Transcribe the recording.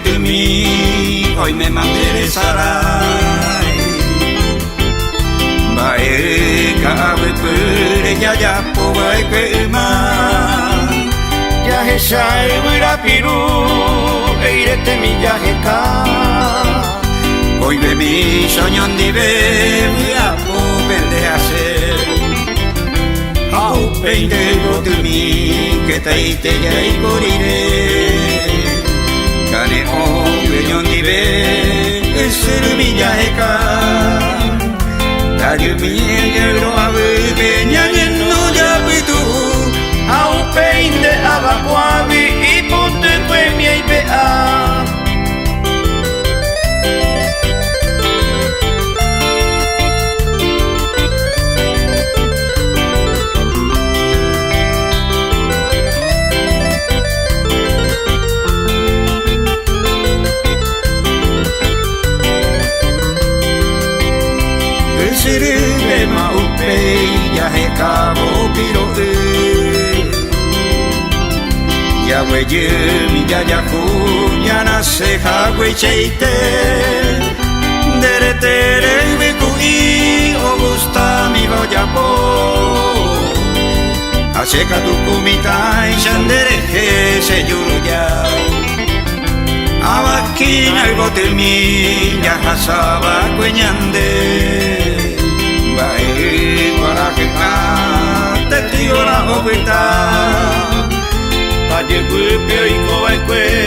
tu mi hoy me mandere sarai bae ka pure ya po bae ke ma ya he sai wira piru eirete mi ya he ka hoy ve mi soñon di ve ya po verde hacer au peinde go tu mi que te ya y corire kane o veñon di ve ser mi ya he ka Taju mi yero ave beña no ya pitu au peinde abacuavi y ponte fue mi IPA Sirve maupe ya he cabo piro ya weye mi ya ku ya na se ha we cheite dere tere we ku I o gusta mi voya po aseka tu kumita shandere he se yuru ya abakina y botelmi ya hasaba kueñande para que te tío la obita pa de gupe y coe